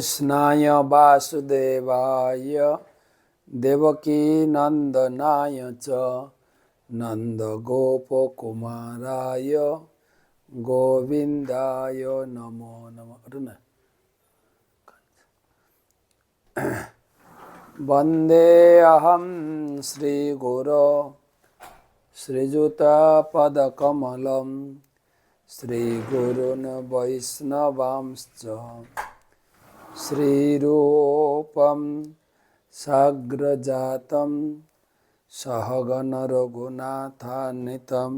कृष्णाय वासुदेवाय देवकी नंदनाय च नंदगोपकुमाराय गोविंदाय नमो नमः। वंदे अहं श्रीगुरो श्रीयुतपदकमलं श्रीगुरून् वैष्णवांश्च श्रीरूपं साग्रजातं सहगण रघुनाथान्वितं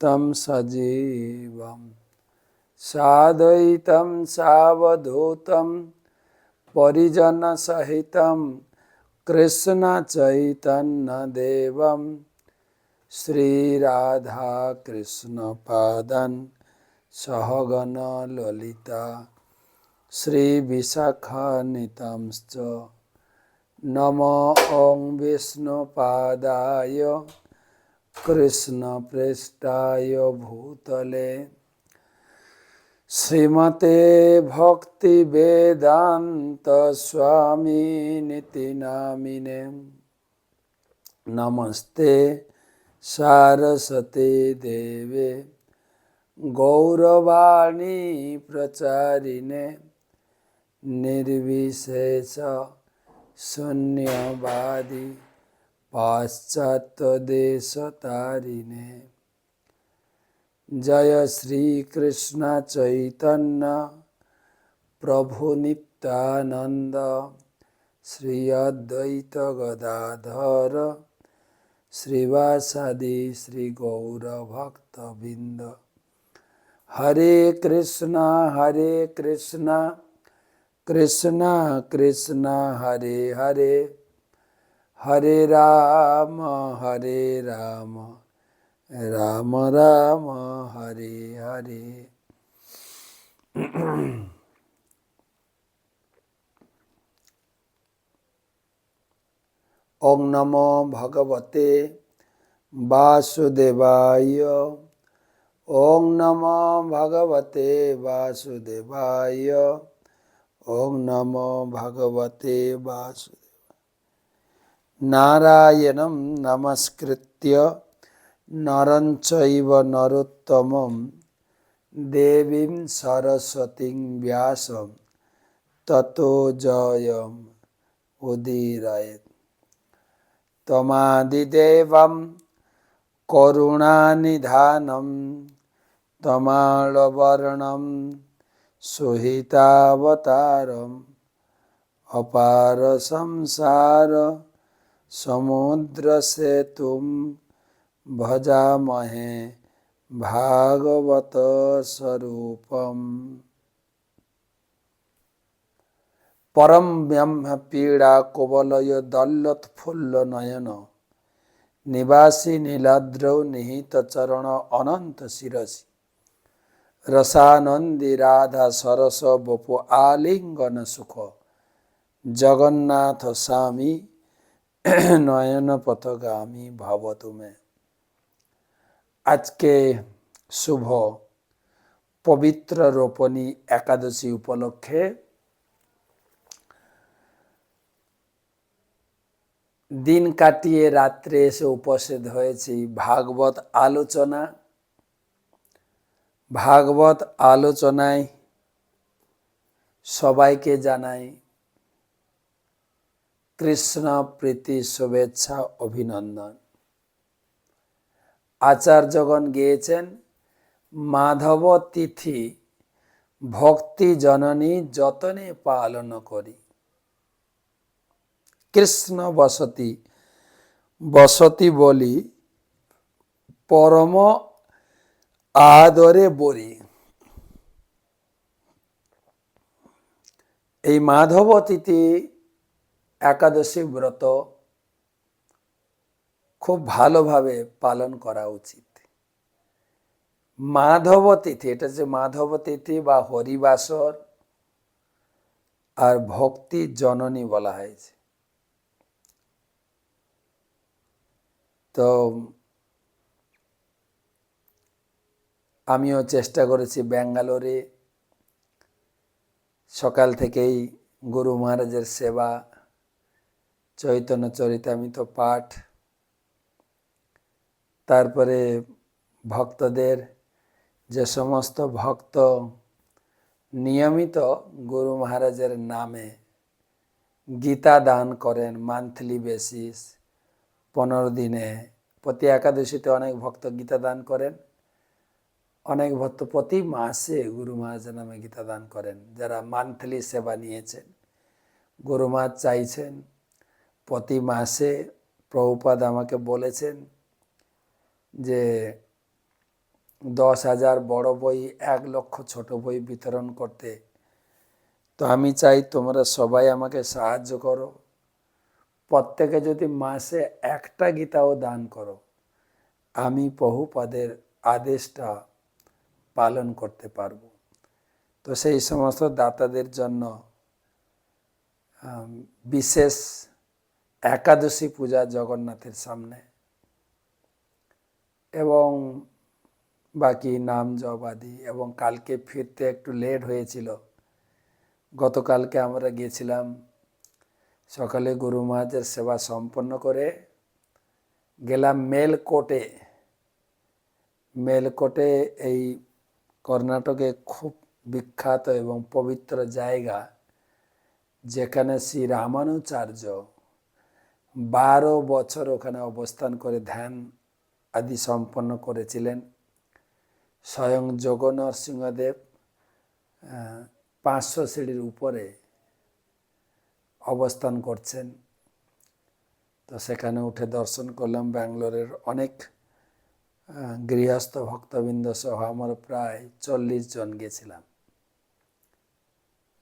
तं सजीवं साद्वैतं सावधूतं परिजनसहितं कृष्णचैतन्यदेवं श्रीराधाकृष्णपादान् सहगण ललिता श्रीविशाखान्वितांश्च नमो ॐ विष्णुपादाय कृष्णप्रेष्ठाय भूतले श्रीमते भक्तिवेदान्त स्वामिनिति नामिने नमस्ते सारस्वती देवे गौरवाणी प्रचारिणे निर्विशेष शून्यवादी पाश्चात्यदेशतारिणे जय श्री कृष्ण चैतन्य प्रभु नित्यानंद श्री अद्वैत गदाधर श्रीवासादि श्री गौर भक्तबिंद हरे कृष्णा कृष्णा कृष्णा हरे हरे हरे राम राम राम हरे हरे। ओम नमो भगवते वासुदेवाय। ओम नमो भगवते वासुदेवाय। ओम नमो भगवते वासुदेवाय। नारायणं नमस्कृत्य नरं चैव नरोत्तमं देवीं सरस्वतीं व्यासं ततो जयम् उदीरयेत्। तमादिदेवं करुणानिधानं तमालवर्णं सुहितावतारम् अपार संसार समुद्रसेतुं भजामहे भागवत स्वरूपम्। परम ब्रह्म पीड़ा कोवलय दल्लतफुल्ल नयन निवासी नीलाद्रौ निहित चरण अनंत शिरसि रसानंदी राधा सरस बपु आलिंगन सुख जगन्नाथ स्वामी नयन पथगामी भवतु में। आज के शुभ पवित्र रोपणी एकादशी उपलक्षे दिन काटिए रात्रे एसे उपस्थित হয়েছি भागवत आलोचना। भागवत आलोचनाয় সবাইকে জানাই কৃষ্ণ প্রীতি শুভেচ্ছা অভিনন্দন। আচার্যগণ গেয়েছেন মাধব তিথি ভক্তি জননী যতনে পালন করি। কৃষ্ণ বসতি বসতি বলি পরম আদরে বরি। এই মাধব তিথি একাদশী ব্রত খুব ভালোভাবে পালন করা উচিত। মাধব তিথি, এটা যে মাধব তিথি বা হরিবাসর আর ভক্তি জননী বলা হয়েছে। তো আমিও চেষ্টা করেছি ব্যাঙ্গালোরে সকাল থেকেই গুরু মহারাজের সেবা, চৈতন্য চরিতামৃত পাঠ, তারপরে ভক্তদের যে সমস্ত ভক্ত নিয়মিত গুরু মহারাজের নামে গীতা দান করেন মান্থলি বেসিস, 15 দিনে, প্রতি একাদশীতে অনেক ভক্ত গীতা দান করেন, অনেক ভক্ত প্রতি মাসে গুরু মহারাজের নামে গীতা দান করেন। যারা মান্থলি সেবা নিয়েছেন, গুরু মহারাজ চাইছেন প্রতি মাসে, প্রভুপাদ আমাকে বলেছেন যে 10,000 বড় বই, 1 লক্ষ ছোট বই বিতরণ করতে। তো আমি চাই তোমরা সবাই আমাকে সাহায্য করো। প্রত্যেকে যদি মাসে একটা গীতাও দান করো, আমি প্রভুপাদের আদেশটা পালন করতে পারবো। তো সেই সমস্ত দাতাদের জন্য বিশেষ একাদশী পূজা জগন্নাথের সামনে, এবং বাকি নাম জপ আদি। এবং কালকে ফিরতে একটু লেট হয়েছিল। গতকালকে আমরা গিয়েছিলাম, সকালে গুরু মহারাজের সেবা সম্পন্ন করে গেলাম মেলকোটে। মেলকোটে এই কর্ণাটকে খুব বিখ্যাত এবং পবিত্র জায়গা, যেখানে শ্রী রামানুচার্য 12 বছর ওখানে অবস্থান করে ধ্যান আদি সম্পন্ন করেছিলেন। স্বয়ং যোগ নরসিংহদেব 500 সিঁড়ির উপরে অবস্থান করছেন। তো সেখানে উঠে দর্শন করলাম। ব্যাঙ্গালোরের অনেক গৃহস্থ ভক্তবৃন্দ সহ আমরা প্রায় 40 জন গেছিলাম।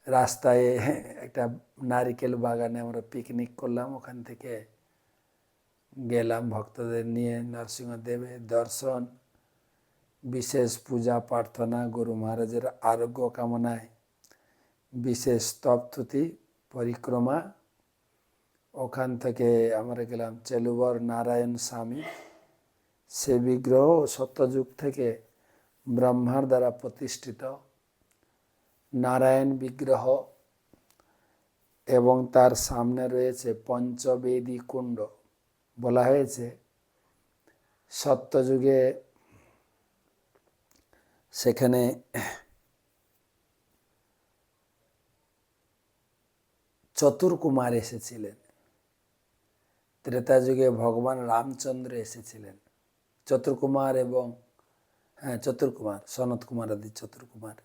রাস্তায় একটা নারিকেল বাগানে আমরা পিকনিক করলাম। ওখান থেকে গেলাম ভক্তদের নিয়ে নরসিংহদেবের দর্শন, বিশেষ পূজা প্রার্থনা, গুরু মহারাজের আরোগ্য কামনায় বিশেষ স্তবস্তুতি পরিক্রমা। ওখান থেকে আমরা গেলাম চেলুবর নারায়ণ স্বামী। সে বিগ্রহ সত্যযুগ থেকে ব্রহ্মার দ্বারা প্রতিষ্ঠিত নারায়ণ বিগ্রহ, এবং তার সামনে রয়েছে পঞ্চবেদী কুণ্ড। বলা হয়েছে সত্যযুগে সেখানে চতুর্কুমার এসেছিলেন। ত্রেতা যুগে ভগবান রামচন্দ্র এসেছিলেন। চতুর্কুমার এবং চতুর্কুমার, সনত কুমার আদি চতুর্কুমার।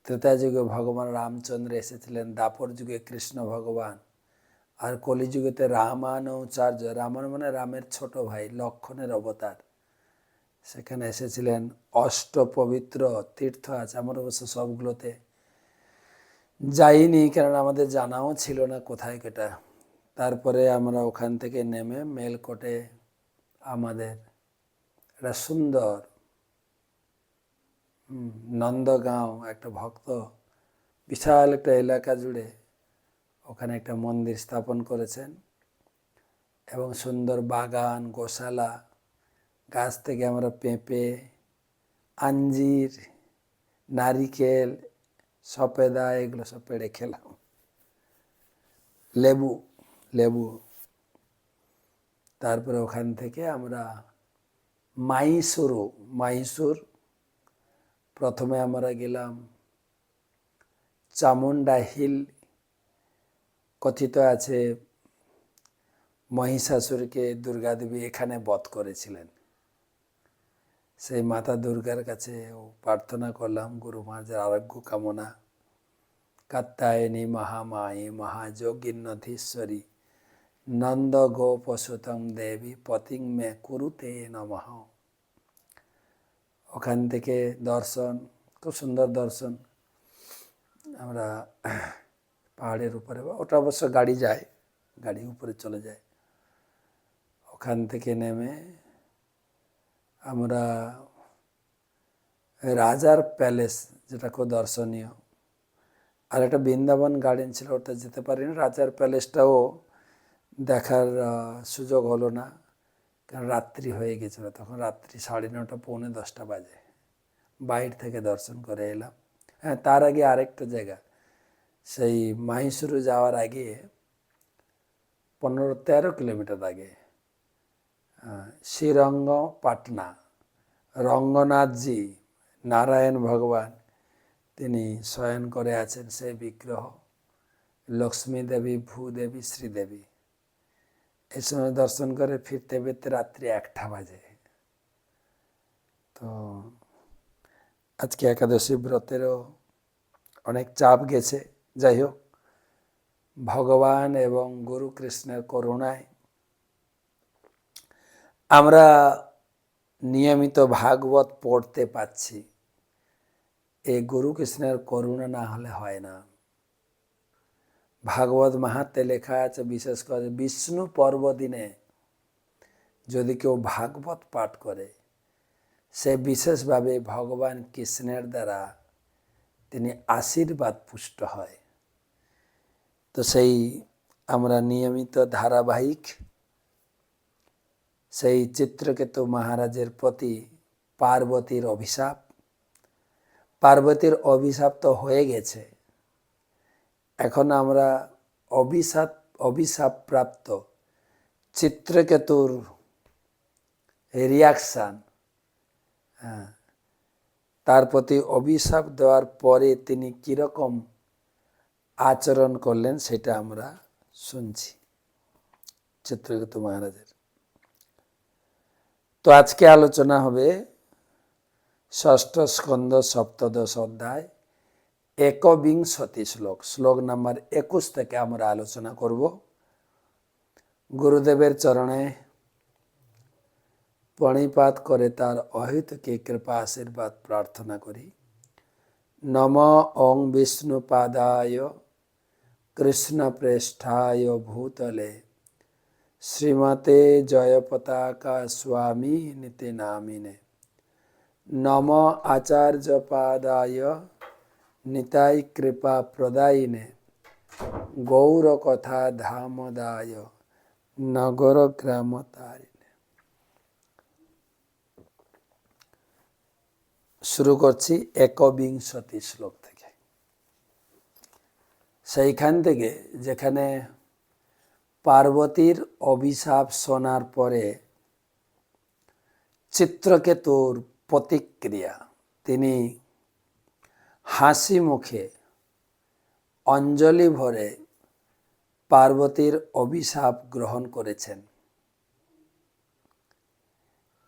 ত্রেতা যুগে ভগবান রামচন্দ্র এসেছিলেন, দ্বাপর যুগে কৃষ্ণ ভগবান, আর কলিযুগেতে রামানুচার্য, রামান মানে রামের ছোট ভাই, লক্ষণের অবতার, সেখানে এসেছিলেন। অষ্টপবিত্র তীর্থ আছে, আমার অবশ্য সবগুলোতে যাইনি, কেননা আমাদের জানাও ছিল না কোথায় কেটা। তারপরে আমরা ওখান থেকে নেমে মেলকোটে আমাদের একটা সুন্দর নন্দগাঁও, একটা ভক্ত বিশাল একটা এলাকা জুড়ে ওখানে একটা মন্দির স্থাপন করেছেন, এবং সুন্দর বাগান, গোশালা, গাছ থেকে আমরা পেঁপে, আঞ্জির, নারিকেল, সপেদা এগুলো সব পেড়ে খেলাম। লেবু। তারপরে ওখান থেকে আমরা মাইসুর, প্রথমে আমরা গেলাম চামুন্ডা হিল। কথিত আছে মহিষাসুরকে দুর্গাদেবী এখানে বধ করেছিলেন। সেই মাতা দুর্গার কাছে প্রার্থনা করলাম গুরু মহারাজের আরোগ্য কামনা। কাত্যায়নী মহামায়ী মহাযোগিন্নধীশ্বরী নন্দ গোপসুতং দেবী পতিং মে কুরুতে নমঃ। ওখান থেকে দর্শন, খুব সুন্দর দর্শন। আমরা পাহাড়ের উপরে, ওটা অবশ্য গাড়ি যায়, গাড়ি উপরে চলে যায়। ওখান থেকে নেমে আমরা রাজার প্যালেস, যেটা খুব দর্শনীয়, আর একটা বৃন্দাবন গার্ডেন ছিল, ওটা যেতে পারিনি। রাজার প্যালেসটাও দেখার সুযোগ হলো না, কারণ রাত্রি হয়ে গেছিল তখন। রাত্রি 9:30 পৌনে 10টা বাজে। বাইরে থেকে দর্শন করে এলাম। হ্যাঁ, তার আগে আরেকটা জায়গা, সেই মাহিসুরু যাওয়ার আগে 15-13 কিলোমিটার আগে শ্রীরঙ্গ পাটনা রঙ্গনাথজি নারায়ণ ভগবান তিনি শয়ন করে আছেন সেই বিগ্রহ, লক্ষ্মী দেবী, ভূদেবী, শ্রীদেবী। এই সময় দর্শন করে ফিরতে ফিরতে রাত্রি 1টা বাজে। তো আজকে একাদশী ব্রতেরও অনেক চাপ গেছে। যাই হোক, ভগবান এবং গুরু কৃষ্ণের করুণায় আমরা নিয়মিত ভাগবত পড়তে পাচ্ছি। এই গুরু কৃষ্ণের করুণা না হলে হয় না। ভাগবত মাহাত্ম্যে লেখা আছে, বিশেষ করে বিষ্ণু পর্ব দিনে যদি কেউ ভাগবত পাঠ করে, সে বিশেষভাবে ভগবান কৃষ্ণের দ্বারা তিনি আশীর্বাদ পুষ্ট হয়। তো সেই আমরা নিয়মিত ধারাবাহিক সেই চিত্রকেতু মহারাজের প্রতি পার্বতীর অভিশাপ, পার্বতীর অভিশাপ তো হয়ে গেছে, এখন আমরা অভিশাপ প্রাপ্ত চিত্রকেতুর রিয়াকশান, তার প্রতি অভিশাপ দেওয়ার পরে তিনি কীরকম আচরণ করলেন সেটা আমরা শুনছি চিত্রকেতু মহারাজের। তো আজকে আলোচনা হবে ষষ্ঠ স্কন্ধ সপ্তদশ অধ্যায় 21 শ্লোক, শ্লোক নাম্বার 21 থেকে আমরা আলোচনা করব। গুরুদেবের চরণে প্রণিপাত করে তার অহেতুকী কৃপা আশীর্বাদ প্রার্থনা করি। নম ওং বিষ্ণুপাদায় কৃষ্ণপ্রেষ্ঠায় ভূতলে শ্রীমতে জয়পতাকা স্বামী নীতি নামিনে। নম আচার্যপাদায় নিতাই কৃপা প্রদায়িনে গৌরকথা ধামদায় নগর গ্রাম তারিণে। শুরু করছি 21 শ্লোক থেকে। সেইখান থেকে যেখানে পার্বতীর অভিশাপ শোনার পরে চিত্রকেতুর প্রতিক্রিয়া, তিনি হাসি মুখে অঞ্জলি ভরে পার্বতীর অভিশাপ গ্রহণ করেছেন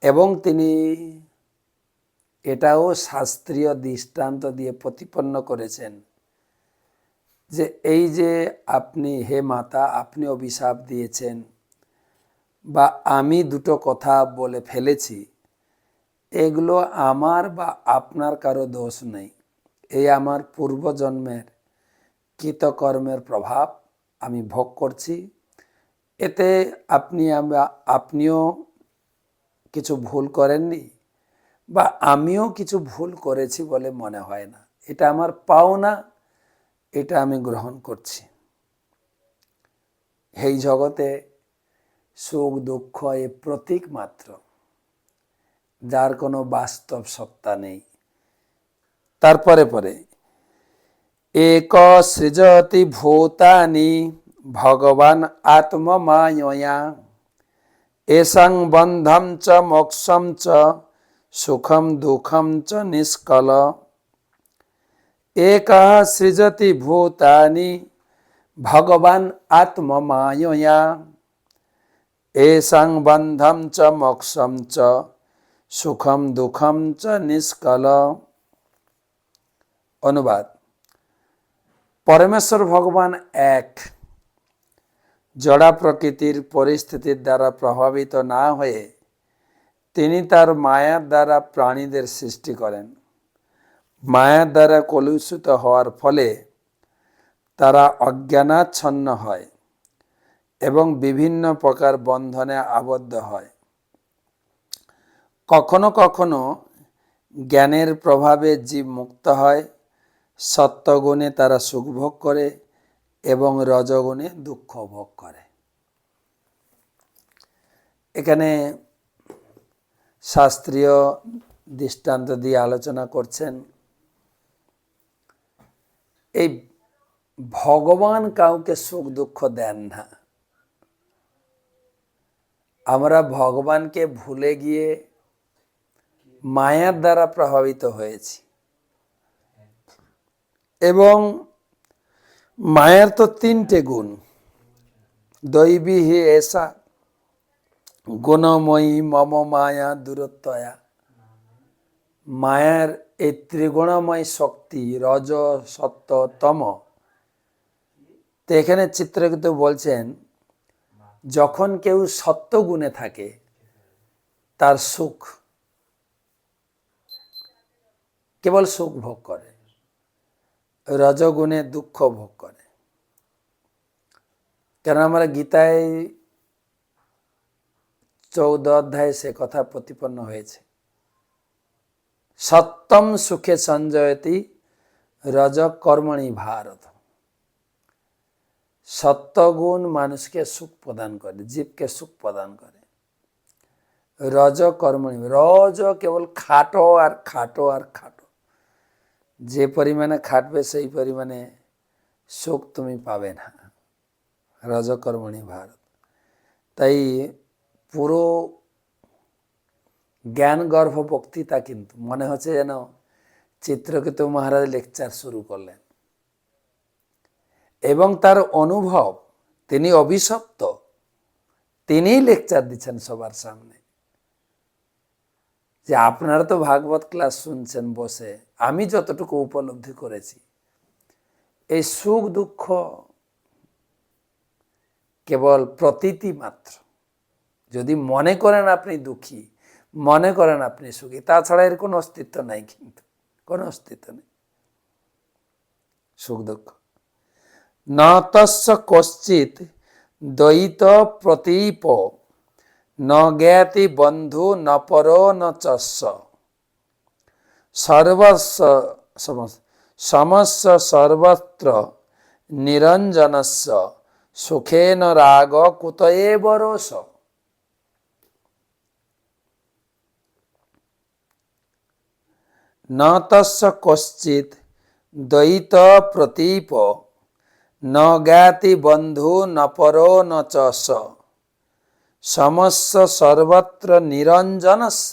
এবং তিনি এটাও শাস্ত্রীয় দৃষ্টান্ত দিয়ে প্রতিপন্ন করেছেন যে এই যে আপনি, হে মাতা, আপনি অভিশাপ দিয়েছেন বা আমি দুটো কথা বলে ফেলেছি, এগুলো আমার বা আপনার কারো দোষ নেই। এই আমার পূর্বজন্মের কৃতকর্মের প্রভাব আমি ভোগ করছি। এতে আপনিও কিছু ভুল করেননি বা আমিও কিছু ভুল করেছি বলে মনে হয় না। এটা আমার পাওনা, এটা আমি গ্রহণ করছি। এই জগতে সুখ দুঃখ এ প্রতীক মাত্র, যার কোনো বাস্তব সত্তা নেই। তারপরে পরে এক সৃজতি ভূতানি ভগবান আত্মমায়য়া এসং বন্ধম চ মোক্ষম চ সুখম দুঃখম চ নিষ্কল। এক সৃজতি ভূতানি ভগবান আত্মমায়য়া এসং বন্ধম চ মোক্ষম চ সুখম দুঃখম চ নিষ্কল। অনুবাদ: পরমেশ্বর ভগবান এক, জড়া প্রকৃতির পরিস্থিতির দ্বারা প্রভাবিত না হয়ে তিনি তার মায়ার দ্বারা প্রাণীদের সৃষ্টি করেন। মায়ার দ্বারা কলুষিত হওয়ার ফলে তারা অজ্ঞানাচ্ছন্ন হয় এবং বিভিন্ন প্রকার বন্ধনে আবদ্ধ হয়। কখনো কখনো জ্ঞানের প্রভাবে জীব মুক্ত হয়, সত্যগুণে তারা সুখ ভোগ করে এবং রজগুণে দুঃখ ভোগ করে। এখানে শাস্ত্রীয় দৃষ্টান্ত দিয়ে আলোচনা করছেন। এই ভগবান কাউকে সুখ দুঃখ দেন না। আমরা ভগবানকে ভুলে গিয়ে মায়ার দ্বারা প্রভাবিত হয়েছি, এবং মায়ার তো তিনটে গুণ। দৈবী হি এসা গুণময়ী মম মায়া দূরত্বয়া। মায়ার এই ত্রিগুণময় শক্তি, রজ সত্য তম। তো এখানে চিত্রকেতু বলছেন, যখন কেউ সত্য গুণে থাকে তার সুখ, কেবল সুখ ভোগ করে, রজগুণে দুঃখ ভোগ করে। কেন আমরা গীতায় 14 অধ্যায়ে সে কথা প্রতিপন্ন হয়েছে। সত্যম সুখে সঞ্জয়তি রজ কর্মণি ভারত। সত্যগুণ মানুষকে সুখ প্রদান করে, জীবকে সুখ প্রদান করে। রজ কর্মণি, রজ কেবল খাটো আর খাটো আর খাটো। যে পরিমাণে খাটবে সেই পরিমাণে সুখ তুমি পাবে না। রজকর্মণি ভারত। তাই পুরো জ্ঞান গর্ভ বক্তৃতা কিন্তু মনে হচ্ছে যেন চিত্রকেতু মহারাজ লেকচার শুরু করলেন, এবং তার অনুভব, তিনি অভিশপ্ত, তিনি লেকচার দিচ্ছেন সবার সামনে, যে আপনারা তো ভাগবত ক্লাস শুনছেন বসে, আমি যতটুকু উপলব্ধি করেছি, এই সুখ দুঃখ কেবল প্রতীতি মাত্র। যদি মনে করেন আপনি দুঃখী, মনে করেন আপনি সুখী, তাছাড়া এর কোনো অস্তিত্ব নাই, কিন্তু কোনো অস্তিত্ব নেই সুখ দুঃখ। ন তস্য কশ্চিৎ দ্বৈত প্রতীপ ন জ্ঞাতি বন্ধু ন পরো ন চস্য সর্বস্ব সমস্য সর্বত্র নিরঞ্জনস্য সুখেন রাগ কুত এব রোষ। ন তস্য কশ্চিৎ দ্বৈত প্রতীপ ন জ্ঞাতি বন্ধু ন পরো ন চস্য সমস্য সর্বত্র নিরঞ্জনস্য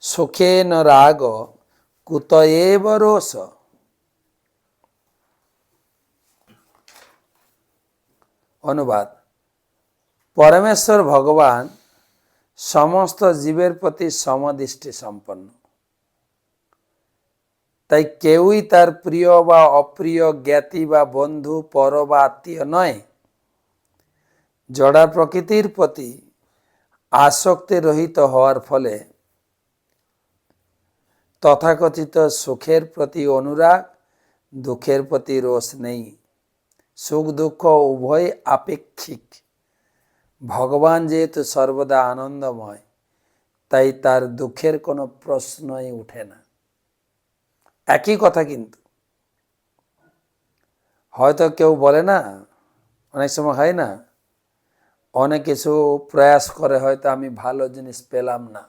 সুখেন রাগ কুত এব রোষ। অনুবাদ: পরমেশ্বর ভগবান সমস্ত জীবের প্রতি সমদৃষ্টি সম্পন্ন। তাই কেউই তার প্রিয় বা অপ্রিয়, জ্ঞাতি বা বন্ধু, পর বা আত্মীয় নয়। জড়া প্রকৃতির প্রতি আসক্তি রহিত হওয়ার ফলে তথাকথিত সুখের প্রতি অনুরাগ, দুঃখের প্রতি রোষ নেই। সুখ দুঃখ উভয় আপেক্ষিক। ভগবান যেহেতু সর্বদা আনন্দময়, তাই তার দুঃখের কোনো প্রশ্নই উঠে না। একই কথা কিন্তু হয়তো কেউ বলে না, অনেক সময় হয় না, অনেক কিছু প্রয়াস করে হয়তো আমি ভালো জিনিস পেলাম না,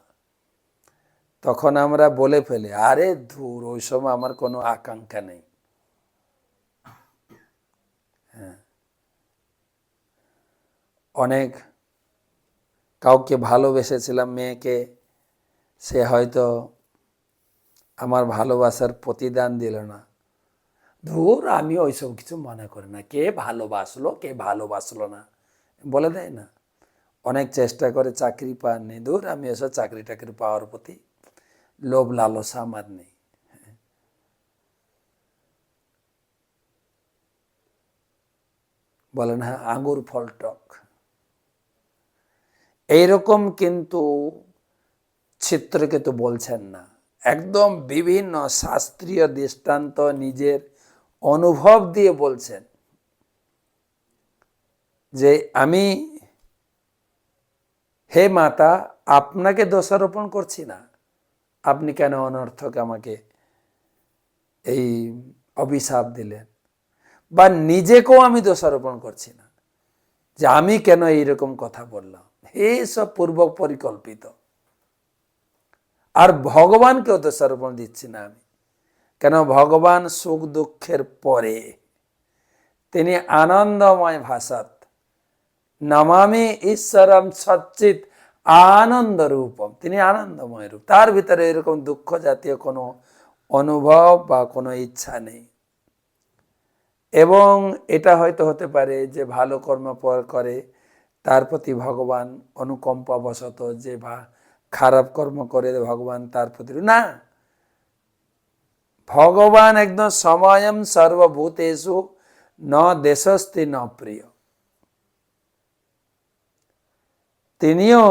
তখন আমরা বলে ফেলি, আরে ধুর, ওই সময় আমার কোনো আকাঙ্ক্ষা নেই। হ্যাঁ, অনেক কাউকে ভালোবেসেছিলাম, মেয়েকে, সে হয়তো আমার ভালোবাসার প্রতিদান দিল না, ধুর, আমি ওইসব কিছু মনে করি না, কে ভালোবাসলো কে ভালোবাসলো না বলে দেয় না। অনেক চেষ্টা করে চাকরি পাননি, ধুর, আমি এসব চাকরি টাকরি পাওয়ার প্রতি লোভ লালসা আমার নেই। বলেন হ্যাঁ, আঙ্গুর ফল টক। এইরকম কিন্তু চিত্রকেতু বলছেন না, একদম বিভিন্ন শাস্ত্রীয় দৃষ্টান্ত নিজের অনুভব দিয়ে বলছেন যে আমি, হে মাতা, আপনাকে দোষারোপণ করছি না, আপনি কেন অনর্থক আমাকে এই অভিশাপ দিলেন, বা নিজেকেও আমি দোষারোপণ করছি না যে আমি কেন এইরকম কথা বললাম, এই সব পূর্ব পরিকল্পিত। আর ভগবানকেও দোষারোপণ দিচ্ছি না আমি, কেন ভগবান সুখ দুঃখের পরে, তিনি আনন্দময় ভাষাত, নমামি ঈশ্বরম সচ্চিত আনন্দ রূপম। তিনি আনন্দময় রূপ, তার ভিতরে এরকম দুঃখ জাতীয় কোনো অনুভব বা কোনো ইচ্ছা নেই। এবং এটা হয়তো হতে পারে যে ভালো কর্ম করে তার প্রতি ভগবান অনুকম্পাবশত, যে খারাপ কর্ম করে ভগবান তার প্রতি না, ভগবান একদম সময়ম সর্বভূতেষু ন দেশস্তি ন প্রিয়। তিনিও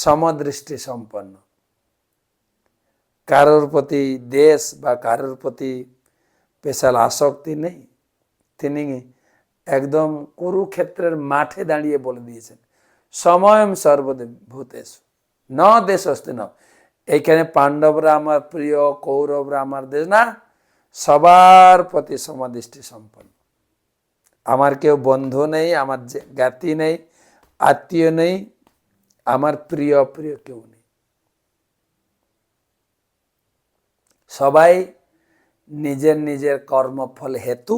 সমদৃষ্টি সম্পন্ন, কারোর প্রতি দেশ বা কারোর প্রতি স্পেশাল আসক্তি নেই। তিনি একদম কুরুক্ষেত্রের মাঠে দাঁড়িয়ে বলে দিয়েছেন সময়ম সর্বভূতেষু ন দেশস্তি ন। এইখানে পাণ্ডবরা আমার প্রিয়, কৌরবরা আমার দেশ না, সবার প্রতি সমদৃষ্টি সম্পন্ন। আমার কেউ বন্ধু নেই, আমার জ্ঞাতি নেই, আত্মীয় নেই, আমার প্রিয় প্রিয় কেউ নেই। সবাই নিজের নিজের কর্মফল হেতু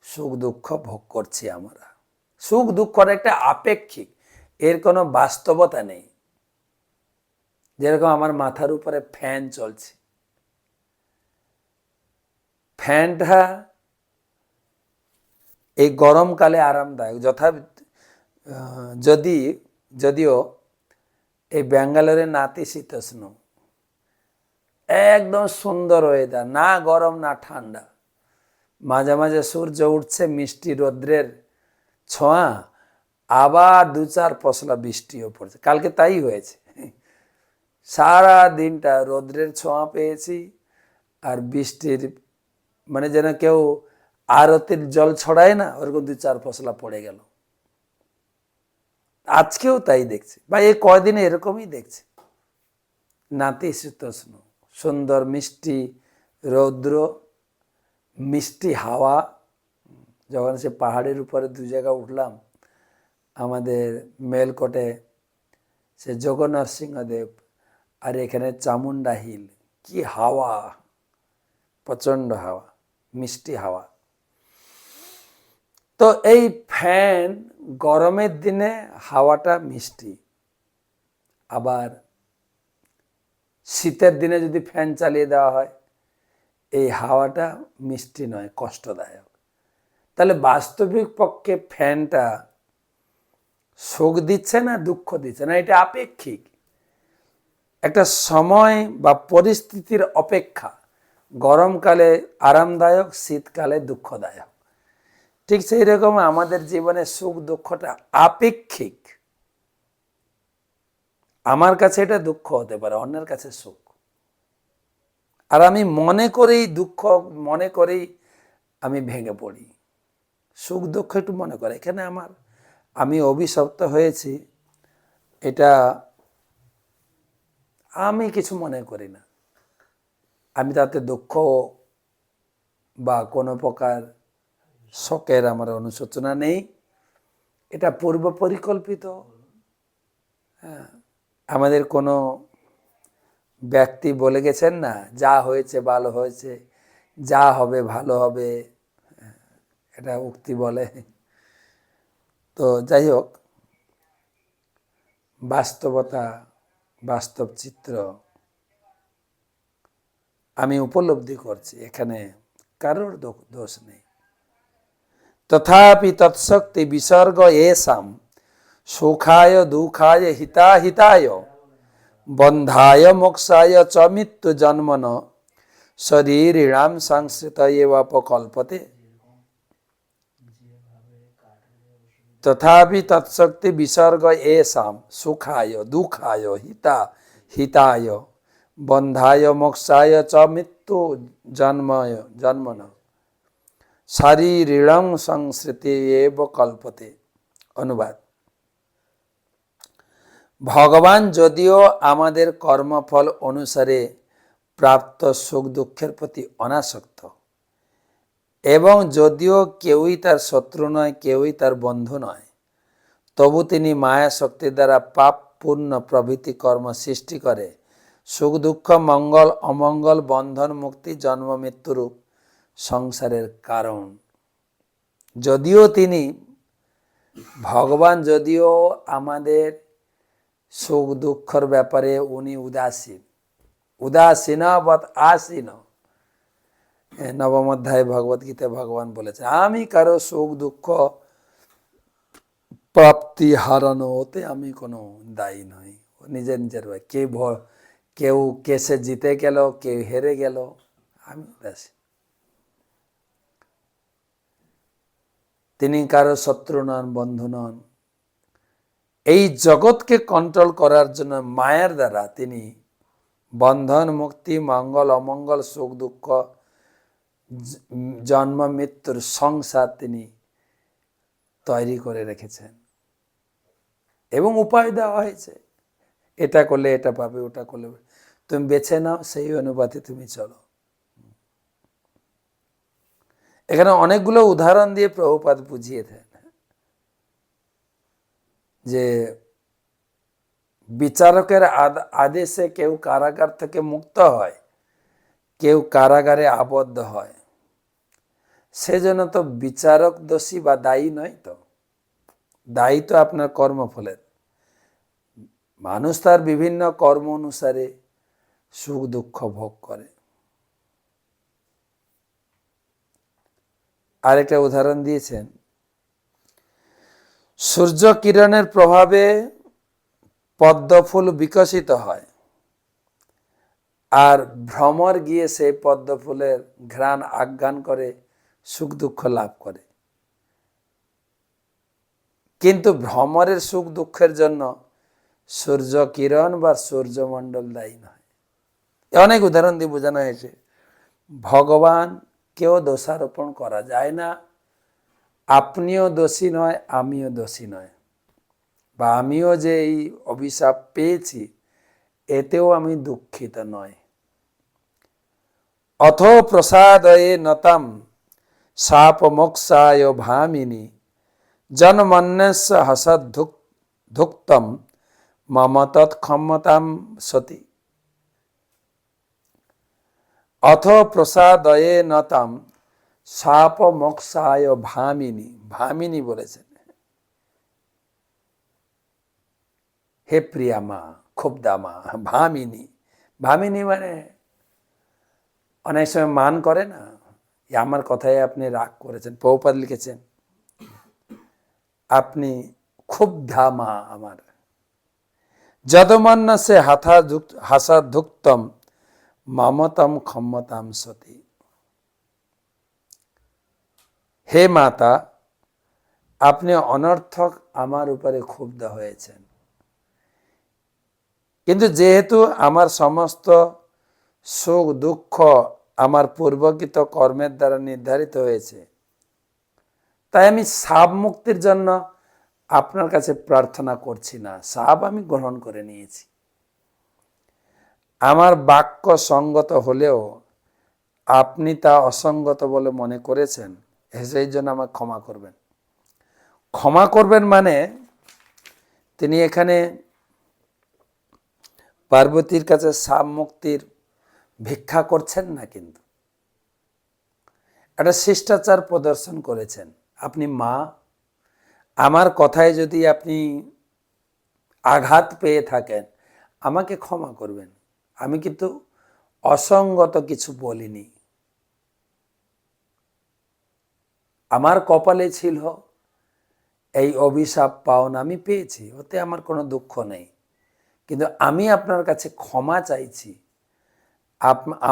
সুখ দুঃখ ভোগ করছি আমরা। সুখ দুঃখর একটা আপেক্ষিক, এর কোনো বাস্তবতা নেই। যেরকম আমার মাথার উপরে ফ্যান চলছে, ফ্যানটা এই গরমকালে আরামদায়ক, যদিও এই ব্যাঙ্গালোরে নাতিশীতোষ্ণ, একদম সুন্দর ওয়েদার, না গরম না ঠান্ডা, মাঝে মাঝে সূর্য উঠছে, মিষ্টি রৌদ্রের ছোঁয়া, আবার 2-4 পশলা বৃষ্টিও পড়ছে। কালকে তাই হয়েছে, সারা দিনটা রৌদ্রের ছোঁয়া পেয়েছি আর বৃষ্টির, মানে যেন কেউ আরতির জল ছড়ায় না, ওরকম 2-4 পশলা পড়ে গেল। আজকেও তাই দেখছি, বা এই কয়দিনে এরকমই দেখছি। নাতিশীতোষ্ণ, সুন্দর মিষ্টি রৌদ্র, মিষ্টি হাওয়া। যখন সে পাহাড়ের উপরে 2 জায়গা উঠলাম, আমাদের মেলকোটে সে জগন্নাথ সিংহদেব আর এখানে চামুন্ডা হিল, কি হাওয়া, প্রচণ্ড হাওয়া, মিষ্টি হাওয়া। তো এই ফ্যান গরমের দিনে হাওয়াটা মিষ্টি, আবার শীতের দিনে যদি ফ্যান চালিয়ে দেওয়া হয় এই হাওয়াটা মিষ্টি নয়, কষ্টদায়ক। তাহলে বাস্তবিক পক্ষে ফ্যানটা সুখ দিচ্ছে না দুঃখ দিচ্ছে না, এটা আপেক্ষিক, একটা সময় বা পরিস্থিতির অপেক্ষা। গরমকালে আরামদায়ক, শীতকালে দুঃখদায়ক। ঠিক সেই রকম আমাদের জীবনে সুখ দুঃখটা আপেক্ষিক। আমার কাছে এটা দুঃখ হতে পারে, অন্যের কাছে সুখ। আর আমি মনে করেই দুঃখ, মনে করেই আমি ভেঙে পড়ি। সুখ দুঃখ একটু মনে করে, এখানে আমি অভিশপ্ত হয়েছি, এটা আমি কিছু মনে করি না। আমি তাতে দুঃখ বা কোনো প্রকার শোকের আমার অনুশোচনা নেই, এটা পূর্ব পরিকল্পিত। হ্যাঁ, আমাদের কোনো ব্যক্তি বলে গেছেন না, যা হয়েছে ভালো হয়েছে, যা হবে ভালো হবে, এটা উক্তি বলে। তো যাই হোক, বাস্তবতা, বাস্তব চিত্র আমি উপলব্ধি করছি, এখানে কারোর দোষ নেই। তথাপি তৎশক্তি বিসর্গ এষাম সুখায় দুঃখায় হিতাহিতায় বন্ধায় মোক্ষায় চ মৃত্যু জন্মন শরীরিণাম সংশ্রিত এবাপকল্পতে। তথাপি তৎশক্তি বিসর্গ এষাম সুখায় দুঃখায় হিতায় বন্ধায় মোক্ষায় চ মৃত্যু জন্মন শারীরিণং সংস্কৃতি এব কল্পতে। অনুবাদ: ভগবান যদিও আমাদের কর্মফল অনুসারে প্রাপ্ত সুখ দুঃখের প্রতি অনাসক্ত, এবং যদিও কেউই তার শত্রু নয়, কেউই তার বন্ধু নয়, তবু তিনি মায়া শক্তির দ্বারা পাপ পুণ্য প্রভৃতি কর্ম সৃষ্টি করে সুখ দুঃখ, মঙ্গল অমঙ্গল, বন্ধন মুক্তি, জন্ম মৃত্যুরূপ সংসারের কারণ। যদিও তিনি ভগবান, যদিও আমাদের সুখ দুঃখের ব্যাপারে উনি উদাসীন বৎ আসীন। নবম অধ্যায় ভগবত গীতায় ভগবান বলেছেন, আমি কারো সুখ দুঃখ প্রাপ্তি হারানো হতে আমি কোনো দায়ী নই। নিজের নিজের ভাই, কেউ কেসে জিতে গেল, কেউ হেরে গেল, আমি উদাসীন। তিনি কারো শত্রু নন, বন্ধু নন। এই জগৎকে কন্ট্রোল করার জন্য মায়ের দ্বারা তিনি বন্ধন, মুক্তি, মঙ্গল, অমঙ্গল, সুখ দুঃখ, জন্ম মৃত্যুর সংসার তিনি তৈরি করে রেখেছেন এবং উপায় দেওয়া হয়েছে, এটা করলে এটা পাবে, ওটা করলে তুমি বেছে নাও, সেই অনুপাতে তুমি চলো। এখানে অনেকগুলো উদাহরণ দিয়ে প্রভুপাদ বুঝিয়ে দেন যে বিচারকের আদেশে কেউ কারাগার থেকে মুক্ত হয়, কেউ কারাগারে আবদ্ধ হয়, সেজন্য তো বিচারক দোষী বা দায়ী নয়। তো দায়ী তো আপনার কর্মফলের। মানুষ তার বিভিন্ন কর্ম অনুসারে সুখ দুঃখ ভোগ করে। আরেকটা উদাহরণ দিয়েছেন, সূর্য কিরণের প্রভাবে পদ্মফুল বিকশিত হয়, আর ভ্রমর গিয়ে সেই পদ্মফুলের ঘ্রাণ আজ্ঞান করে সুখ দুঃখ লাভ করে। কিন্তু ভ্রমরের সুখ দুঃখের জন্য সূর্য কিরণ বা সূর্যমণ্ডল দায়ী নয়। অনেক উদাহরণ দিয়ে বোঝানো হয়েছে ভগবান কেউ দোষারোপণ করা যায় না। আপনিও দোষী নয়, আমিও দোষী নয়, বা আমিও যে এই অভিশাপ পেয়েছি এতেও আমি দুঃখিত নয়। অথ প্রসাদয়ে নতম শাপ মোক্ষায় ভামিনী জন্মন্যস্য হসদ্ধুক্তম মম তৎক্ষমতাম সতি। অথ প্রসাদয়ে নতম শাপ মোক্ষায় ভামিনী। ভামিনী বলেছেন, হে প্রিয়া মা, ক্ষুব্ধা মা, ভামিনী। ভামিনী মানে অনেক সময় মান করে না, আমার কথায় আপনি রাগ করেছেন। প্রভুপাদ লিখেছেন, আপনি ক্ষুব্ধা মা আমার। যদমন্ন সে হাসাধুক্তম মমতম ক্ষমতাম সতী। হে মাতা, আপনি অনর্থক আমার উপরে ক্ষুব্ধ হয়েছেন, কিন্তু যেহেতু আমার সমস্ত সুখ দুঃখ আমার পূর্বকৃত কর্মের দ্বারা নির্ধারিত হয়েছে, তাই আমি শাপ মুক্তির জন্য আপনার কাছে প্রার্থনা করছি না, শাপ আমি গ্রহণ করে নিয়েছি। আমার বাক্য সঙ্গত হলেও আপনি তা অসঙ্গত বলে মনে করেছেন, সেই জন্য আমাকে ক্ষমা করবেন। ক্ষমা করবেন মানে তিনি এখানে পার্বতীর কাছে শাপ মুক্তির ভিক্ষা করছেন না, কিন্তু একটা শিষ্টাচার প্রদর্শন করেছেন। আপনি মা, আমার কথায় যদি আপনি আঘাত পেয়ে থাকেন আমাকে ক্ষমা করবেন, আমি কিন্তু অসঙ্গত কিছু বলিনি। আমার কপালে ছিল এই অভিশাপ পাওনা, আমি পেয়েছি, ওতে আমার কোনো দুঃখ নেই, কিন্তু আমি আপনার কাছে ক্ষমা চাইছি।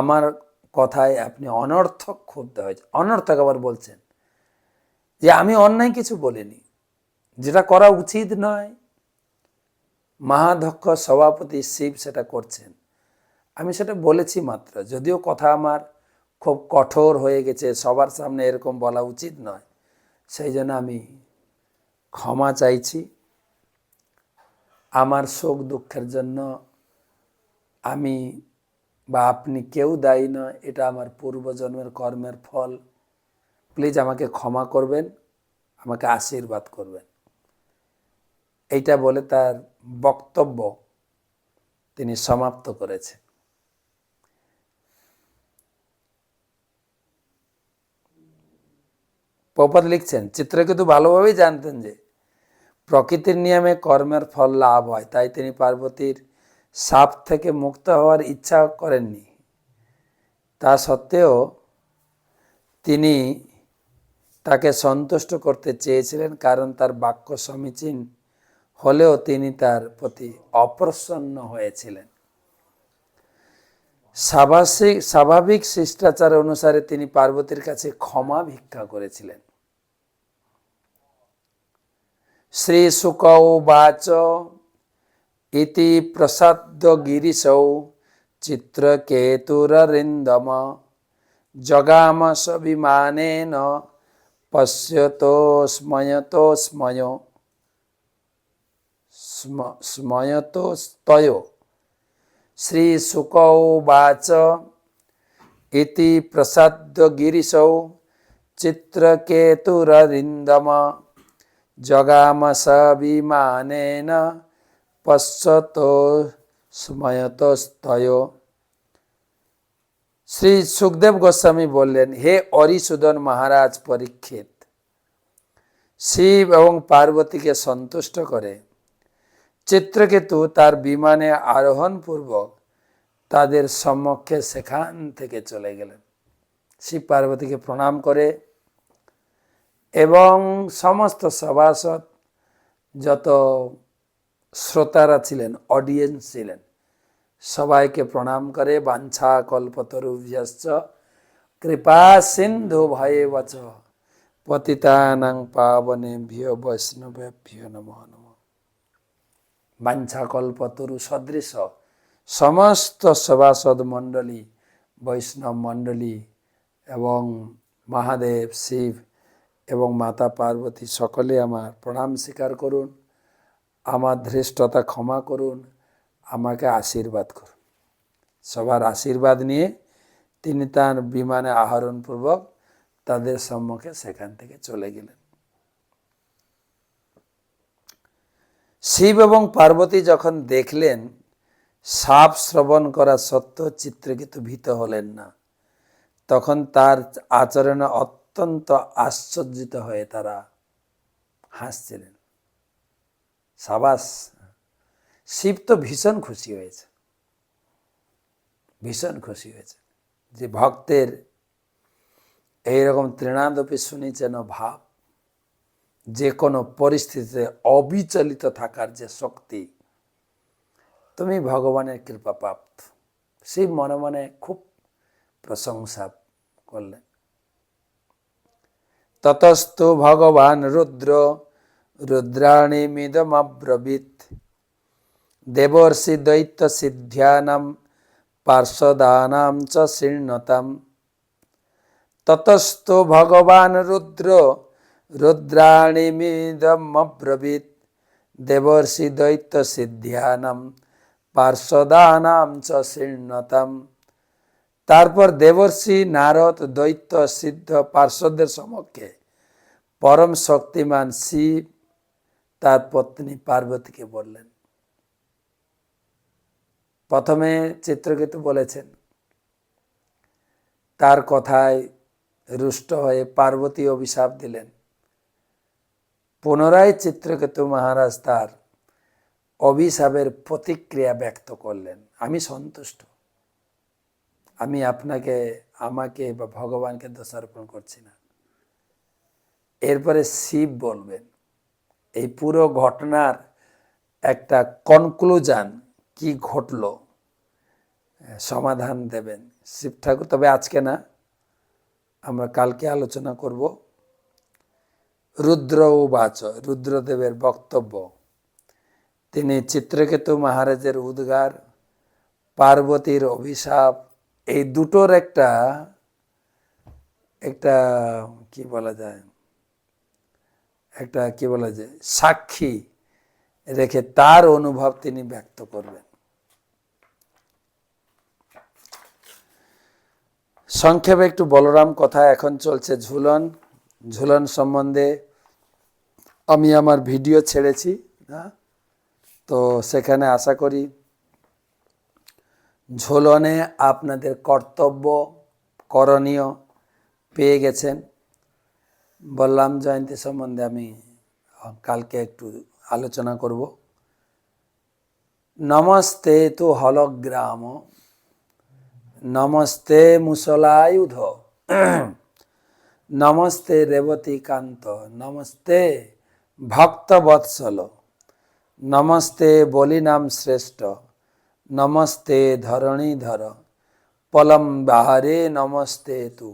আমার কথায় আপনি অনর্থক ক্ষুব্ধ হয়েছে। অনর্থক আবার বলছেন যে আমি অন্যায় কিছু বলিনি, যেটা করা উচিত নয়। মহাধ্যক্ষ সভাপতি শিব সেটা করছেন, আমি সেটা বলেছি মাত্র, যদিও কথা আমার খুব কঠোর হয়ে গেছে, সবার সামনে এরকম বলা উচিত নয়, সেই জন্য আমি ক্ষমা চাইছি। আমার সুখ দুঃখের জন্য আমি বা আপনি কেউ দায়ী নয়, এটা আমার পূর্বজন্মের কর্মের ফল। প্লিজ আমাকে ক্ষমা করবেন, আমাকে আশীর্বাদ করবেন। এইটা বলে তার বক্তব্য তিনি সমাপ্ত করেছেন। প্রপাত লিখছেন চিত্রকেতু ভালোভাবেই জানতেন যে প্রকৃতির নিয়মে কর্মের ফল লাভ হয়, তাই তিনি পার্বতীর শাপ থেকে মুক্ত হওয়ার ইচ্ছা করেননি। তা সত্ত্বেও তিনি তাকে সন্তুষ্ট করতে চেয়েছিলেন, কারণ তার বাক্য সমীচীন হলেও তিনি তার প্রতি অপ্রসন্ন হয়েছিলেন। স্বাভাবিক শিষ্টাচার অনুসারে তিনি পার্বতীর কাছে ক্ষমা ভিক্ষা করেছিলেন। শ্রী শুক উবাচ ইতি প্রসাদ্য গিরিশৌ চিত্রকেতুররিন্দম জগাম সবিমানেন স্ময়তোস্তয়। শ্রী শুক উবাচ ইতি প্রসাদ্য গিরিশৌ চিত্রকেতুররিন্দম জগাম সবিমানেন পশ্যতো স্ময়তোস্তয়। শ্রী সুখদেব গোস্বামী বললেন, হে অরিসুদন মহারাজ পরীক্ষিত, শিব এবং পার্বতীকে সন্তুষ্ট করে চিত্রকেতু তার বিমানে আরোহণ পূর্বক তাদের সম্মুখে সেখান থেকে চলে গেলেন। শিব পার্বতীকে প্রণাম করে এবং সমস্ত সভাসদ, যত শ্রোতারা ছিলেন, অডিয়েন্স ছিলেন, সবাইকে প্রণাম করে বাঞ্ছা কল্পতরুভ্যশ্চ কৃপা সিন্ধু ভয়েবচ পতিতানাং পাবনেভ্যো বৈষ্ণবেভ্যো নমো নমঃ। বাঞ্ছা কল্পতরু সদৃশ সমস্ত সভাসদ মণ্ডলী, বৈষ্ণব মণ্ডলী এবং মহাদেব, শিব এবং মাতা পার্বতী সকলে আমার প্রণাম স্বীকার করুন, আমার ধৃষ্টতা ক্ষমা করুন, আমাকে আশীর্বাদ করুন। সবার আশীর্বাদ নিয়ে তিনি তার বিমানে আহরণপূর্বক তাদের সম্মুখে সেখান থেকে চলে গেলেন। শিব এবং পার্বতী যখন দেখলেন সাপ শ্রবণ করা সত্ত্বেও চিত্রকেতু ভীত হলেন না, তখন তার আচরণে অত্যন্ত আশ্চর্যিত হয়ে তারা হাসছিলেন। সাবাস! শিব তো ভীষণ খুশি হয়েছে, ভীষণ খুশি হয়েছে যে ভক্তের এইরকম তৃণাদপি শুনিছেন ভাব, যে কোনো পরিস্থিতিতে অবিচলিত থাকার যে শক্তি, তুমি ভগবানের কৃপা প্রাপ্ত। শিব মনে মনে খুব প্রশংসা করলেন। ততস্তু ভগবান রুদ্র রুদ্রাণী মিদমব্রবীত দেবর্ষি দৈত্য সিদ্ধ্যানাম পার্শ্বদানাম চ শীর্ণতাম। ততস্তু ভগবান রুদ্র রুদ্রাণী মিদমব্রবীত দেবর্ষি দৈত্য সিদ্ধ্যানাম পার্শ্বদানাম চ শীর্ণতাম। তারপর দেবর্ষি নারদ দৈত্য সিদ্ধ পার্শ্বদের সমক্ষে পরম শক্তিমান শিব তার পত্নী পার্বতীকে বললেন। প্রথমে চিত্রকেতু বলেছেন, তার কথায় রুষ্ট হয়ে পার্বতী অভিশাপ দিলেন। পুনরায় চিত্রকেতু মহারাজ তার অভিশাপের প্রতিক্রিয়া ব্যক্ত করলেন, আমি সন্তুষ্ট, আমি আমাকে বা ভগবানকে দোষারোপণ করছি না। এরপরে শিব বলবেন, এই পুরো ঘটনার একটা কনক্লুশন কি ঘটলো, সমাধান দেবেন শিব ঠাকুর। তবে আজকে না, আমরা কালকে আলোচনা করব। রুদ্র উবাচ, রুদ্রদেবের বক্তব্য। তিনি চিত্রকেতু মহারাজের উদ্গার, পার্বতীর অভিশাপ, এই দুটোর একটা কি বলা যায়, সাক্ষী রেখে তার অনুভব তিনি ব্যক্ত করবেন। সংক্ষেপে একটু বলরাম কথা। এখন চলছে ঝুলন। ঝুলন সম্বন্ধে আমি আমার ভিডিও ছেড়েছি, তো সেখানে আশা করি ঝুলনে আপনাদের কর্তব্য করণীয় পেয়ে গেছেন। বলরাম জয়ন্তী সম্বন্ধে আমি কালকে একটু আলোচনা করব। নমস্তে তু হলগ্রাম, নমস্তে মুসলায়ুধ, নমস্তে রেবতী কান্ত, নমস্তে ভক্তবৎসল, নমস্তে বলিনাম শ্রেষ্ঠ, নমস্তে ধরণীধর, পলম বাহারে নমস্তে তু,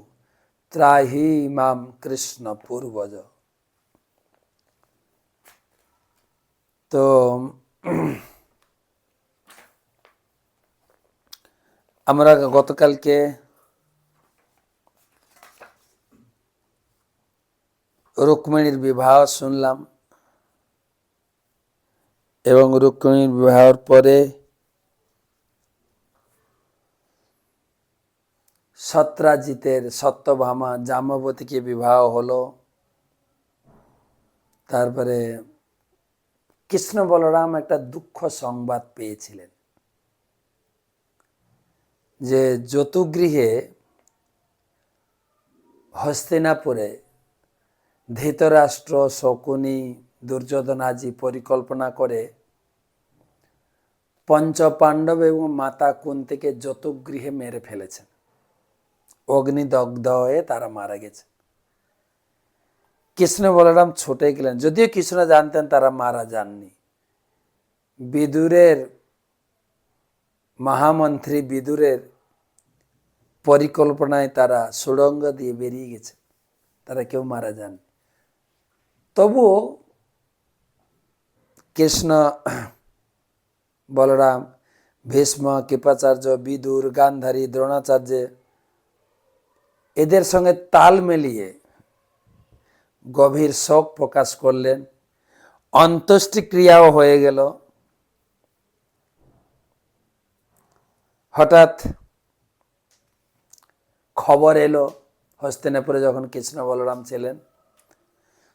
ত্রাহি মাম কৃষ্ণ পূর্বজ। তো আমরা গতকালকে রুক্মিণীর বিবাহ শুনলাম এবং রুক্মিণীর বিবাহের পরে সত্রাজিতের সত্যভামা জাম্ববতীকে বিবাহ হলো। তারপরে কৃষ্ণ বলরাম একটা দুঃখ সংবাদ পেয়েছিলেন যে যতুগৃহে হস্তিনাপুরে ধৃতরাষ্ট্র, শকুনি, দুর্যোধনাজি পরিকল্পনা করে পঞ্চপাণ্ডব এবং মাতা কুন্তিকে যতুগৃহে মেরে ফেলেছেন। অগ্নিদগ্ধ হয়ে তারা মারা গেছে। কৃষ্ণ বলরাম ছুটে গেলেন, যদিও কৃষ্ণ জানতেন তারা মারা যাননি। বিদুরের মহামন্ত্রী বিদুরের পরিকল্পনায় তারা সুড়ঙ্গ দিয়ে বেরিয়ে গেছে, তারা কেউ মারা যান। তবুও কৃষ্ণ বলরাম, ভীষ্ম, কৃপাচার্য, বিদুর, গান্ধারী, দ্রোণাচার্য এদের সঙ্গে তাল মিলিয়ে গভীর শোক প্রকাশ করলেন। অন্ত্যেষ্টিক্রিয়াও হয়ে গেল। হঠাৎ খবর এলো, হস্তিনাপুরে যখন কৃষ্ণ বলরাম ছিলেন,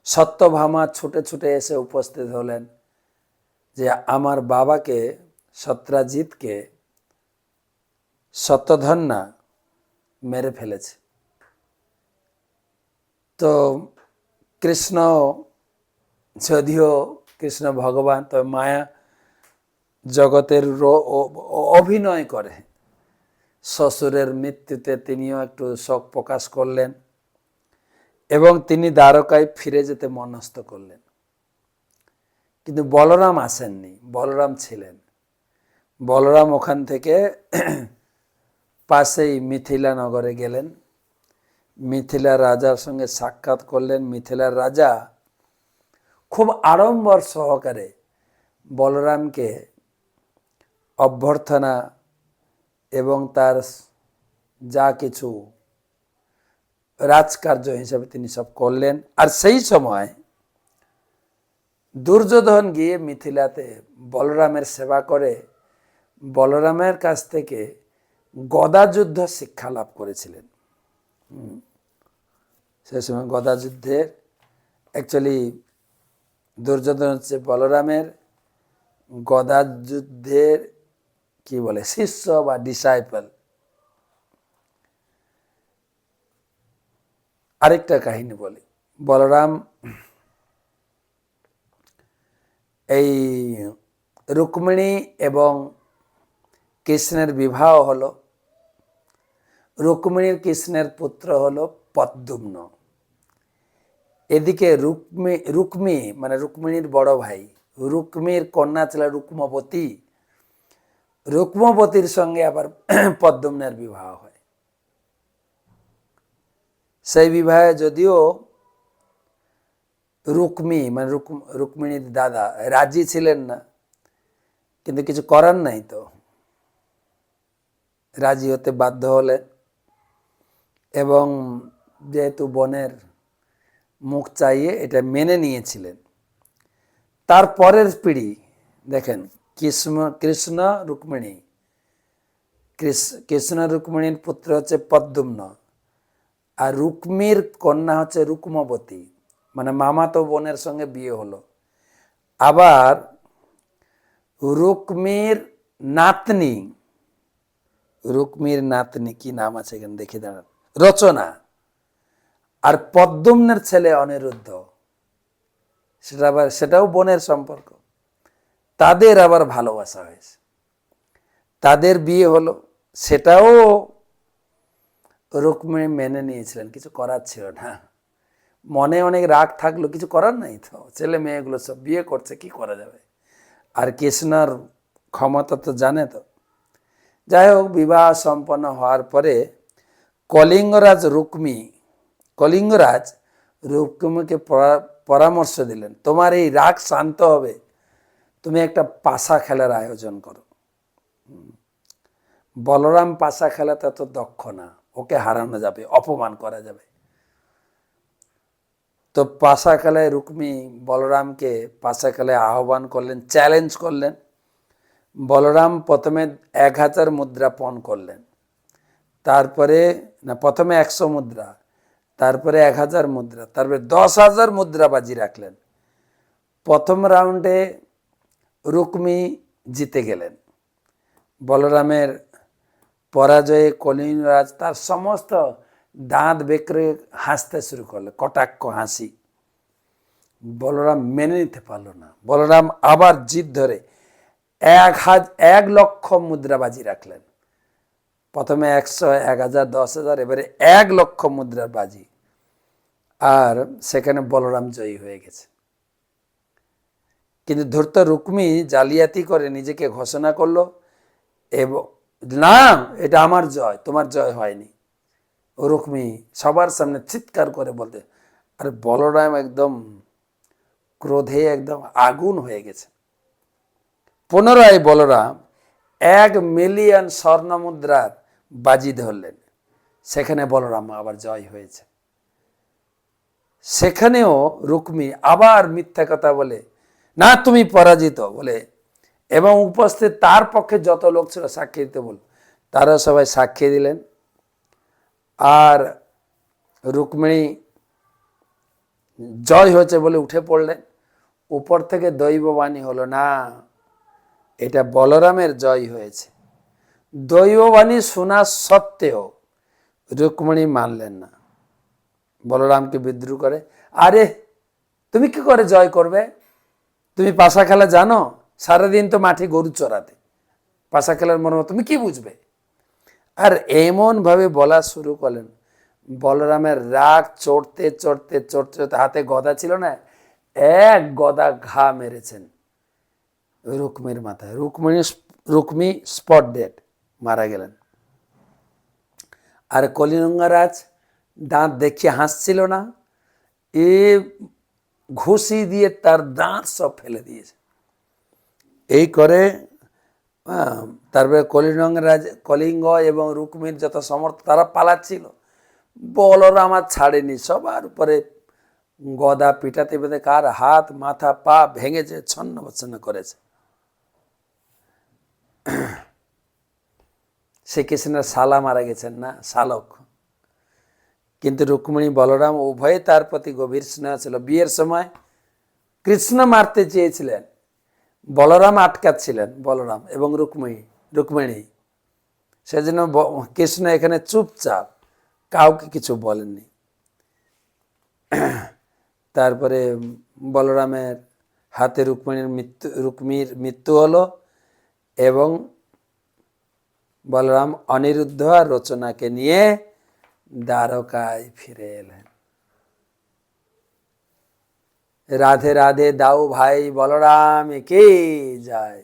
সত্যভামা ছুটে ছুটে এসে উপস্থিত হলেন যে আমার বাবাকে, সত্রাজিৎকে শতধন্বা মেরে ফেলেছে। তো কৃষ্ণ, যদিও কৃষ্ণ ভগবান, তো মায়া জগতের অভিনয় করে শ্বশুরের মৃত্যুতে তিনিও একটু শোক প্রকাশ করলেন এবং তিনি দ্বারকায় ফিরে যেতে মনস্থ করলেন। কিন্তু বলরাম আসেননি, বলরাম ছিলেন। বলরাম ওখান থেকে পাশেই মিথিলা নগরে গেলেন। মিথিলার রাজার সঙ্গে সাক্ষাৎ করলেন। মিথিলার রাজা খুব আড়ম্বর সহকারে বলরামকে অভ্যর্থনা এবং তার যা কিছু রাজকার্য হিসেবে তিনি সব করলেন। আর সেই সময় দুর্যোধন গিয়ে মিথিলাতে বলরামের সেবা করে বলরামের কাছ থেকে গদাযুদ্ধ শিক্ষা লাভ করেছিলেন। সেই সময় গদাযুদ্ধের অ্যাকচুয়ালি দুর্যোধন হচ্ছে বলরামের গদাযুদ্ধের কি বলে শিষ্য বা ডিসাইপল। আরেকটা কাহিনী বলি। বলরাম এই রুক্মিণী এবং কৃষ্ণের বিবাহ হলো। রুক্মিণীর কৃষ্ণের পুত্র হলো পদ্মুম্ন। এদিকে রুক্মী মানে রুক্মিণীর বড় ভাই, রুক্মীর কন্যা ছিল রুক্মবতী। রুক্মবতীর সঙ্গে আবার পদ্মুম্নের বিবাহ হয়। সেই বিবাহে যদিও রুক্মী মানে রুক্মিণীর দাদা রাজি ছিলেন না, কিন্তু কিছু করার নাই, তো রাজি হতে বাধ্য হলেন। এবং যেহেতু বোনের মুখ চাইয়ে এটা মেনে নিয়েছিলেন। তারপরের পিঢ়ি দেখেন, কৃষ্ণ রুক্মিণী, কৃষ্ণ রুক্মিণীর পুত্র হচ্ছে পদ্মুম্ন, আর রুক্মীর কন্যা হচ্ছে রুক্মবতী, মানে মামাতো বোনের সঙ্গে বিয়ে হলো। আবার রুক্মীর নাতনি, রুক্মীর নাতনি কি নাম আছে এখানে দেখে দাঁড়ান, রচনা। আর পদ্মম্নের ছেলে অনিরুদ্ধ, সেটাও বোনের সম্পর্ক, তাদের আবার ভালোবাসা হয়েছে, তাদের বিয়ে হলো, সেটাও রুক্মিণী মেনে নিয়েছিলেন, কিছু করার ছিল না। মনে অনেক রাগ থাকলো, কিছু করার নাই তো, ছেলে মেয়েগুলো সব বিয়ে করছে, কি করা যাবে। আর কৃষ্ণর ক্ষমতা তো জানে তো। যাই হোক, বিবাহ সম্পন্ন হওয়ার পরে কলিঙ্গরাজ রুক্মিণীকে পরামর্শ দিলেন, তোমার এই রাগ শান্ত হবে, তুমি একটা পাশা খেলার আয়োজন করো। বলরাম পাশা খেলাতে তো দক্ষ না, ওকে হারানো যাবে, অপমান করা যাবে। তো পাশা খেলায় রুক্মিণী বলরামকে পাশা খেলায় আহ্বান করলেন, চ্যালেঞ্জ করলেন। বলরাম প্রথমে 1000 মুদ্রা পণ করলেন, তারপরে না, প্রথমে 100 মুদ্রা, তারপরে 1000 মুদ্রা, তারপরে 10,000 মুদ্রা বাজি রাখলেন। প্রথম রাউন্ডে রুক্মিণী জিতে গেলেন। বলরামের পরাজয়ে কলিঙ্গরাজ তার সমস্ত দাঁত বেঁকড়ে হাসতে শুরু করলো, কটাক্ষ হাসি। বলরাম মেনে নিতে পারলো না। বলরাম আবার জিদ ধরে 1,00,000 মুদ্রা বাজি রাখলেন। প্রথমে 100, 1000, 10,000, এবারে 1,00,000 মুদ্রার বাজি। আর সেখানে বলরাম জয়ী হয়ে গেছে। কিন্তু ধূর্ত রুক্মিণী জালিয়াতি করে নিজেকে ঘোষণা করলো, এবং না, এটা আমার জয়, তোমার জয় হয়নি। রুক্মিণী সবার সামনে চিৎকার করে বলতে, আর বলরাম একদম ক্রোধে একদম আগুন হয়ে গেছে। পুনরায় বলরাম 1,000,000 স্বর্ণ মুদ্রার বাজি ধরলেন, সেখানে বলরাম আবার জয় হয়েছে। সেখানেও রুক্মিণী আবার মিথ্যা কথা বলে, না তুমি পরাজিত বলে, এবং উপস্থিত তার পক্ষে যত লোক ছিল সাক্ষী দিতে বল, তারা সবাই সাক্ষী দিলেন। আর রুক্মিণী জয় হয়েছে বলে উঠে পড়লেন। উপর থেকে দৈববাণী হলো, না, এটা বলরামের জয় হয়েছে। দৈববাণী শোনা সত্ত্বেও রুক্মিণী মানলেন না, বলরামকে বিদ্রুহ করে, আরে তুমি কি করে জয় করবে, তুমি পাশা খেলা জানো, সারাদিন তো মাঠে গরু চড়াতে, পাশা খেলার মর্ম তুমি কি বুঝবে। আর এমন ভাবে বলা শুরু করলেন, বলরামের রাগ চড়তে চড়তে চড়তে চড়তে, হাতে গদা ছিল না, এক গদা ঘা মেরেছেন রুক্মিণীর মাথায়। রুক্মিণী স্পট ডেড, মারা গেলেন। আর কলিঙ্গরাজ দাঁত দেখিয়ে হাসছিল না, এ ঘুষি দিয়ে তার দাঁত সব ফেলে দিয়েছে। এই করে তারপরে কলিঙ্গ এবং রুক্মিণীর যত সমর্থ, তারা পালাচ্ছিল। বলরাম আর ছাড়েনি, সবার উপরে গদা পিটাতে পেতে কার হাত মাথা পা ভেঙেছে, ছন্ন বচ্ছন্ন করেছে। শ্রীকৃষ্ণের শালা মারা গেছেন না, শালক। কিন্তু রুক্মিণী বলরাম উভয়ে তার প্রতি গভীর স্নেহ ছিল। বিয়ের সময় কৃষ্ণ মারতে চেয়েছিলেন, বলরাম আটকাচ্ছিলেন, বলরাম এবং রুক্মিণী। সেজন্য কৃষ্ণ এখানে চুপচাপ, কাউকে কিছু বলেননি। তারপরে বলরামের হাতে রুক্মিণীর মৃত্যু হলো, এবং বলরাম অনিরুদ্ধ আর রচনাকে নিয়ে দ্বারকায় ফিরে এলেন। রাধে রাধে দাও ভাই বলরাম কি যায়।